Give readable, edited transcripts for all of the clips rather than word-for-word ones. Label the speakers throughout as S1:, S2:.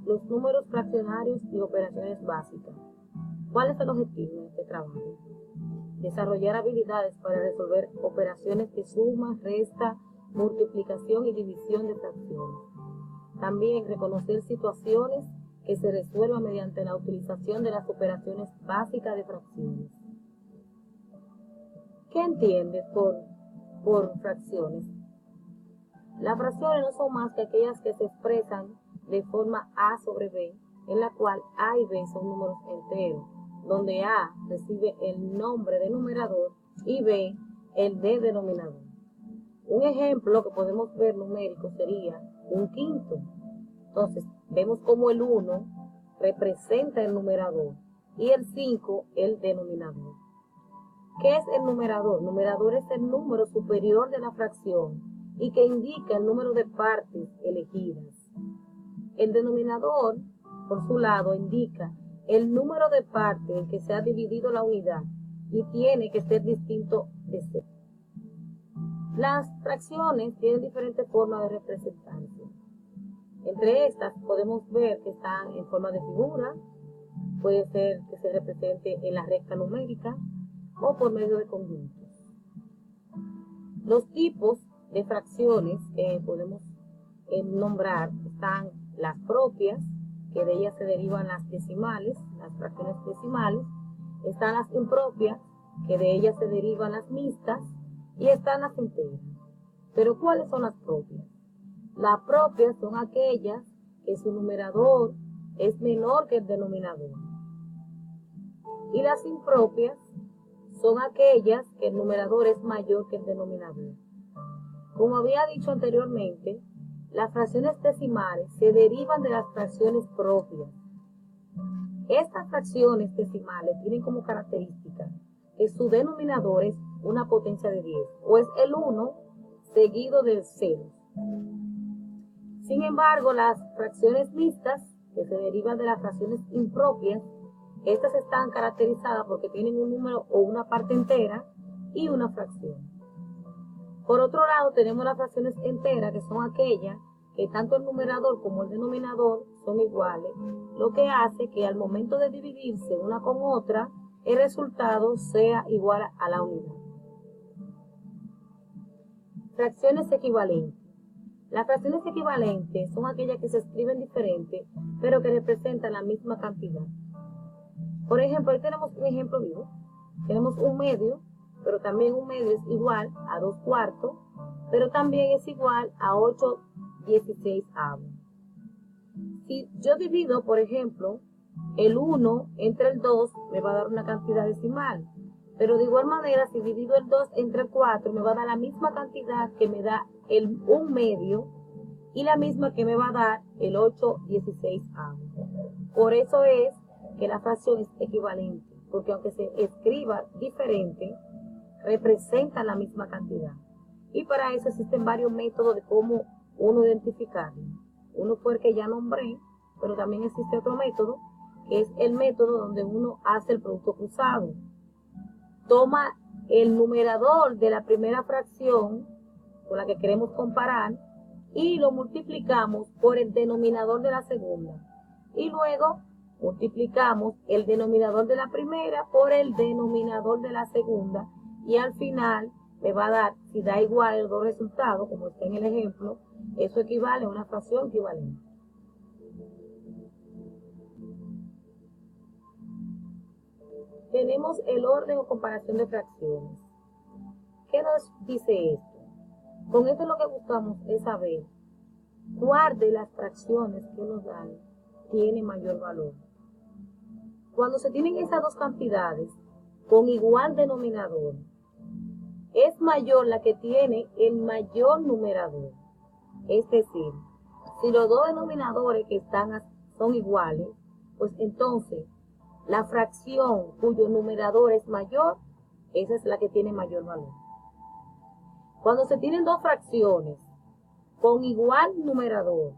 S1: los números fraccionarios y operaciones básicas. ¿Cuál es el objetivo de este trabajo? Desarrollar habilidades para resolver operaciones de suma, resta, multiplicación y división de fracciones. También reconocer situaciones que se resuelvan mediante la utilización de las operaciones básicas de fracciones. ¿Qué entiendes por fracciones? Las fracciones no son más que aquellas que se expresan de forma A sobre B, en la cual A y B son números enteros, donde A recibe el nombre de numerador y B el de denominador. Un ejemplo que podemos ver numérico sería un quinto. Entonces, vemos como el 1 representa el numerador y el 5 el denominador. ¿Qué es el numerador? Numerador es el número superior de la fracción y que indica el número de partes elegidas. El denominador, por su lado, indica el número de partes en que se ha dividido la unidad y tiene que ser distinto de cero. Las fracciones tienen diferentes formas de representarse. Entre estas podemos ver que están en forma de figura, puede ser que se represente en la recta numérica o por medio de conjuntos. Los tipos de fracciones que podemos nombrar están las propias, que de ellas se derivan las decimales, las fracciones decimales, están las impropias, que de ellas se derivan las mixtas, y están las enteras. Pero ¿cuáles son las propias? Las propias son aquellas que su numerador es menor que el denominador. Y las impropias son aquellas que el numerador es mayor que el denominador. Como había dicho anteriormente, las fracciones decimales se derivan de las fracciones propias. Estas fracciones decimales tienen como característica que su denominador es una potencia de 10, o es el 1 seguido del 0. Sin embargo, las fracciones mixtas, que se derivan de las fracciones impropias, estas están caracterizadas porque tienen un número o una parte entera y una fracción. Por otro lado, tenemos las fracciones enteras, que son aquellas que tanto el numerador como el denominador son iguales, lo que hace que al momento de dividirse una con otra, el resultado sea igual a la unidad. Fracciones equivalentes. Las fracciones equivalentes son aquellas que se escriben diferente, pero que representan la misma cantidad. Por ejemplo, ahí tenemos un ejemplo vivo. Tenemos un medio, pero también un medio es igual a 2/4, pero también es igual a 8/16. Si yo divido, por ejemplo, el 1 entre el 2, me va a dar una cantidad decimal. Pero de igual manera, si divido el 2 entre el 4, me va a dar la misma cantidad que me da el 1 medio y la misma que me va a dar el 8/16. Por eso es que la fracción es equivalente, porque aunque se escriba diferente, representan la misma cantidad. Y para eso existen varios métodos de cómo uno identificarlo. Uno fue el que ya nombré, pero también existe otro método, que es el método donde uno hace el producto cruzado. Toma el numerador de la primera fracción con la que queremos comparar y lo multiplicamos por el denominador de la segunda. Y luego multiplicamos el denominador de la primera por el denominador de la segunda. Y al final me va a dar, si da igual los dos resultados, como está en el ejemplo, eso equivale a una fracción equivalente. Tenemos el orden o comparación de fracciones. ¿Qué nos dice esto? Con esto lo que buscamos es saber cuál de las fracciones que nos dan tiene mayor valor. Cuando se tienen esas dos cantidades con igual denominador, es mayor la que tiene el mayor numerador. Es decir, si los dos denominadores que son iguales, pues entonces la fracción cuyo numerador es mayor, esa es la que tiene mayor valor. Cuando se tienen dos fracciones con igual numerador,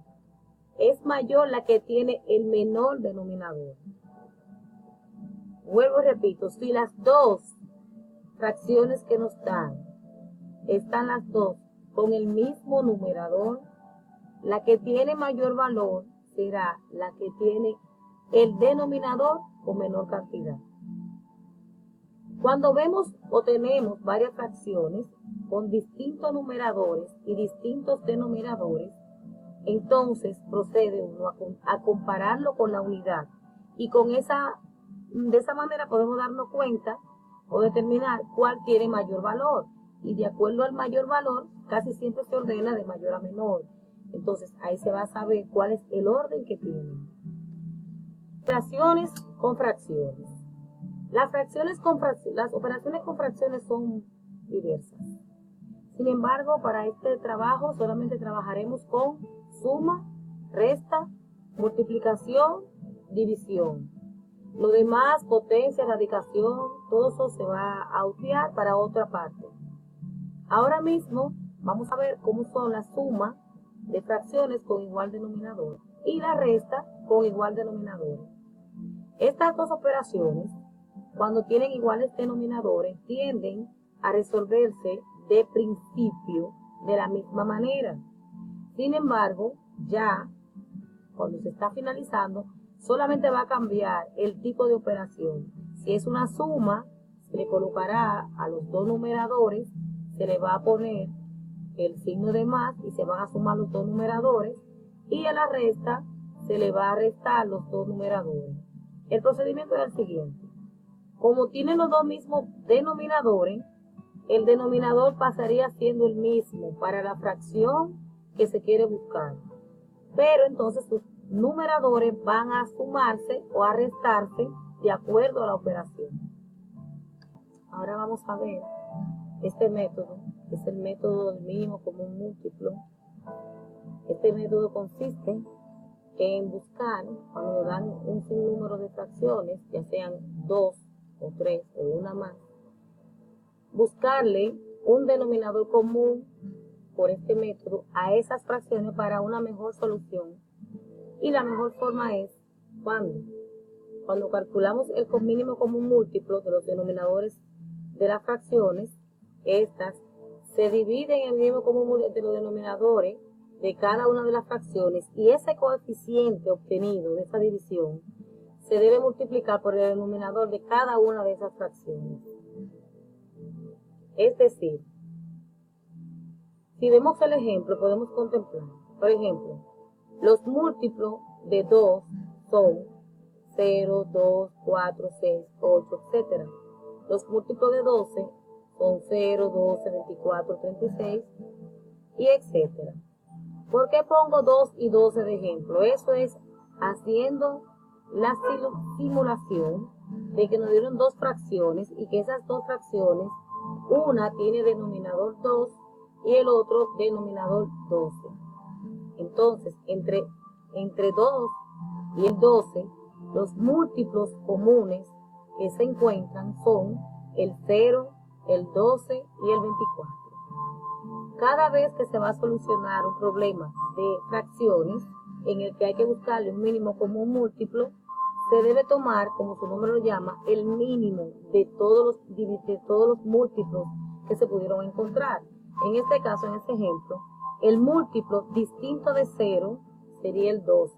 S1: es mayor la que tiene el menor denominador. Vuelvo y repito, si las dos fracciones que nos dan están las dos con el mismo numerador, la que tiene mayor valor será la que tiene el denominador con menor cantidad. Cuando vemos o tenemos varias fracciones con distintos numeradores y distintos denominadores, entonces procede uno a compararlo con la unidad, y de esa manera podemos darnos cuenta o determinar cuál tiene mayor valor, y de acuerdo al mayor valor casi siempre se ordena de mayor a menor. Entonces ahí se va a saber cuál es el orden que tienen. Fracciones con fracciones. Las operaciones con fracciones son diversas. Sin embargo, para este trabajo solamente trabajaremos con suma, resta, multiplicación, división. Lo demás, potencia, radicación, todo eso se va a obviar para otra parte. Ahora mismo vamos a ver cómo son la suma de fracciones con igual denominador y la resta con igual denominador. Estas dos operaciones, cuando tienen iguales denominadores, tienden a resolverse de principio de la misma manera. Sin embargo, ya cuando se está finalizando, solamente va a cambiar el tipo de operación. Si es una suma, se le colocará a los dos numeradores, se le va a poner el signo de más y se van a sumar los dos numeradores, y a la resta se le va a restar los dos numeradores. El procedimiento es el siguiente. Como tienen los dos mismos denominadores, el denominador pasaría siendo el mismo para la fracción que se quiere buscar. Pero entonces sus numeradores van a sumarse o a restarse de acuerdo a la operación. Ahora vamos a ver este método, que es el método del mínimo común múltiplo. Este método consiste en buscar, cuando nos dan un sinnúmero de fracciones, ya sean 2 o 3 o una más, buscarle un denominador común por este método a esas fracciones para una mejor solución. Y la mejor forma es cuando calculamos el mínimo común múltiplo de los denominadores de las fracciones, estas se dividen en el mínimo común de los denominadores de cada una de las fracciones, y ese coeficiente obtenido de esa división se debe multiplicar por el denominador de cada una de esas fracciones. Es decir, si vemos el ejemplo, podemos contemplar, por ejemplo, los múltiplos de 2 son 0, 2, 4, 6, 8, etc. Los múltiplos de 12 son 0, 12, 24, 36, y etc. ¿Por qué pongo 2 y 12 de ejemplo? Eso es haciendo la simulación de que nos dieron dos fracciones y que esas dos fracciones, una tiene denominador 2 y el otro denominador 12. Entonces, entre 2 y el 12, los múltiplos comunes que se encuentran son el 0, el 12 y el 24. Cada vez que se va a solucionar un problema de fracciones en el que hay que buscarle un mínimo común múltiplo, se debe tomar, como su nombre lo llama, el mínimo de todos los múltiplos que se pudieron encontrar. En este caso, en este ejemplo, el múltiplo distinto de 0 sería el 12.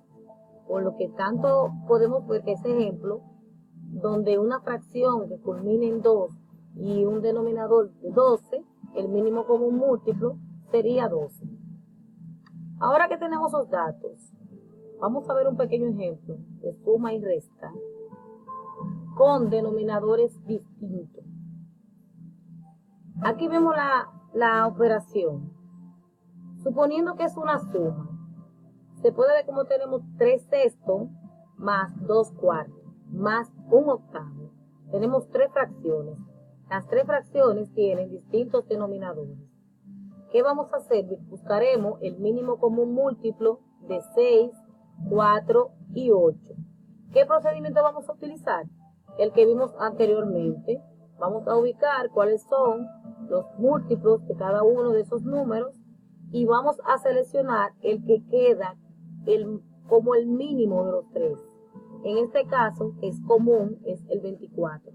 S1: Por lo que tanto podemos ver que ese ejemplo, donde una fracción que culmina en 2 y un denominador de 12, el mínimo común múltiplo sería 12. Ahora que tenemos los datos, vamos a ver un pequeño ejemplo de suma y resta con denominadores distintos. Aquí vemos la operación. Suponiendo que es una suma, se puede ver como tenemos 3/6 más 2/4 más 1/8. Tenemos 3 fracciones. Las 3 fracciones tienen distintos denominadores. ¿Qué vamos a hacer? Buscaremos el mínimo común múltiplo de 6, 4 y 8. ¿Qué procedimiento vamos a utilizar? El que vimos anteriormente. Vamos a ubicar cuáles son los múltiplos de cada uno de esos números y vamos a seleccionar el que queda como el mínimo de los 3. En este caso, es común, es el 24.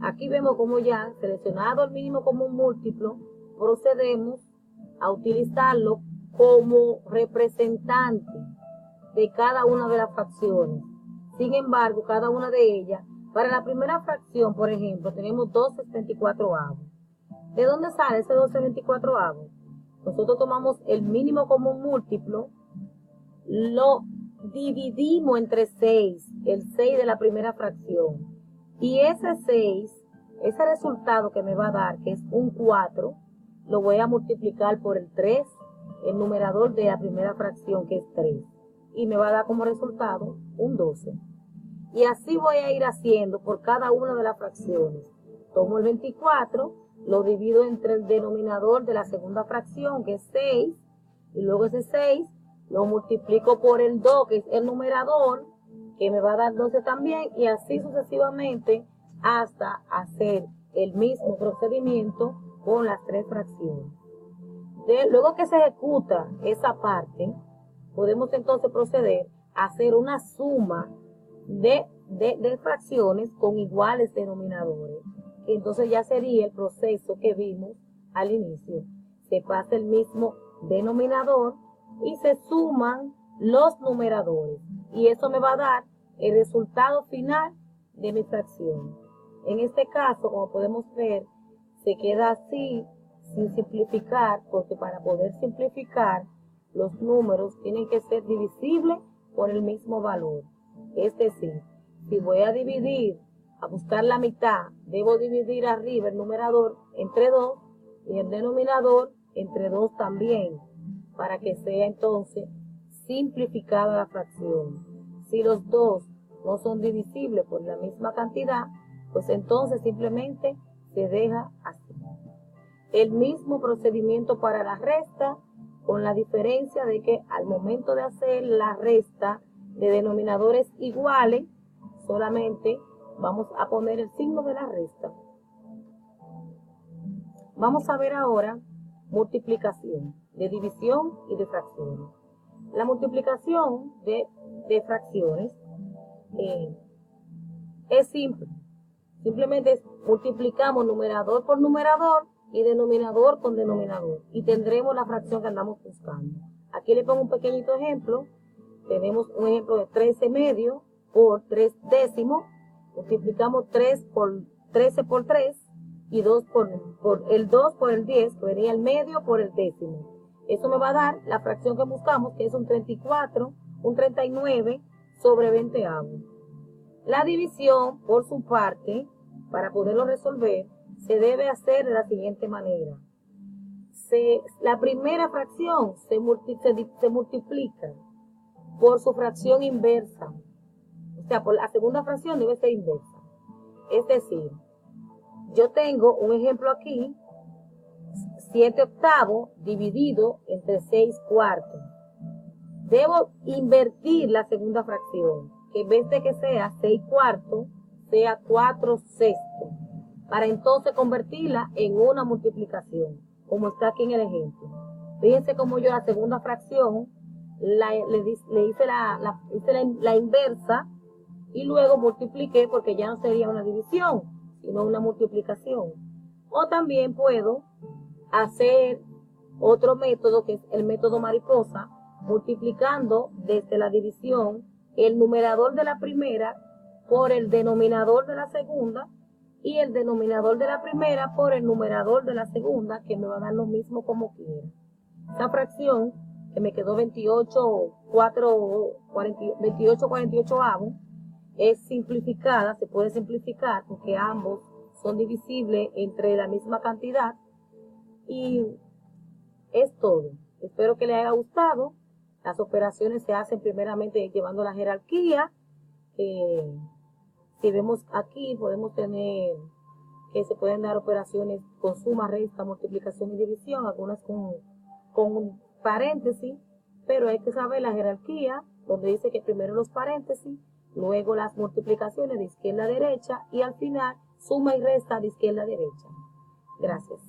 S1: Aquí vemos como ya seleccionado el mínimo común múltiplo, procedemos a utilizarlo como representante de cada una de las fracciones. Sin embargo, cada una de ellas, para la primera fracción, por ejemplo, tenemos 12/24. ¿De dónde sale ese 12/24? Nosotros tomamos el mínimo común múltiplo, lo dividimos entre 6, el 6 de la primera fracción. Y ese 6, ese resultado que me va a dar, que es un 4, lo voy a multiplicar por el 3, el numerador de la primera fracción, que es 3. Y me va a dar como resultado un 12. Y así voy a ir haciendo por cada una de las fracciones. Tomo el 24, lo divido entre el denominador de la segunda fracción, que es 6, y luego ese 6 lo multiplico por el 2, que es el numerador, que me va a dar 12 también, y así sucesivamente hasta hacer el mismo procedimiento con las 3 fracciones. Luego que se ejecuta esa parte, podemos entonces proceder a hacer una suma de fracciones con iguales denominadores. Entonces ya sería el proceso que vimos al inicio. Se pasa el mismo denominador y se suman los numeradores. Y eso me va a dar el resultado final de mi fracción. En este caso, como podemos ver, se queda así sin simplificar, porque para poder simplificar, los números tienen que ser divisibles por el mismo valor. Es decir, si voy a dividir, a buscar la mitad, debo dividir arriba el numerador entre 2 y el denominador entre 2 también, para que sea entonces simplificada la fracción. Si los dos no son divisibles por la misma cantidad, pues entonces simplemente se deja así. El mismo procedimiento para la resta, con la diferencia de que al momento de hacer la resta de denominadores iguales, solamente vamos a poner el signo de la resta. Vamos a ver ahora multiplicación de división y de fracciones. La multiplicación de fracciones es simple. Simplemente multiplicamos numerador por numerador y denominador con denominador, y tendremos la fracción que andamos buscando. Aquí le pongo un pequeñito ejemplo. Tenemos un ejemplo de 13 medio por 3 décimos. Multiplicamos 13 por 3 y 2 por el 2 por el 10, que venía el medio por el décimo. Eso me va a dar la fracción que buscamos, que es un 34, un 39 sobre 20avo. La división, por su parte, para poderlo resolver, se debe hacer de la siguiente manera. La primera fracción se multiplica por su fracción inversa. O sea, por la segunda fracción debe ser inversa. Es decir, yo tengo un ejemplo aquí, 7/8 dividido entre 6/4. Debo invertir la segunda fracción, que en vez de que sea 6/4, sea 4/6, para entonces convertirla en una multiplicación, como está aquí en el ejemplo. Fíjense cómo yo la segunda fracción le hice la inversa y luego multipliqué, porque ya no sería una división, sino una multiplicación. O también puedo hacer otro método, que es el método mariposa, multiplicando desde la división el numerador de la primera por el denominador de la segunda y el denominador de la primera por el numerador de la segunda, que me va a dar lo mismo como quiera. Esta fracción, que me quedó 28/48, es simplificada, se puede simplificar porque ambos son divisibles entre la misma cantidad. Y es todo. Espero que les haya gustado. Las operaciones se hacen primeramente llevando la jerarquía. Si vemos aquí, podemos tener que se pueden dar operaciones con suma, resta, multiplicación y división, algunas con paréntesis, pero hay que saber la jerarquía, donde dice que primero los paréntesis, luego las multiplicaciones de izquierda a derecha y al final suma y resta de izquierda a derecha. Gracias.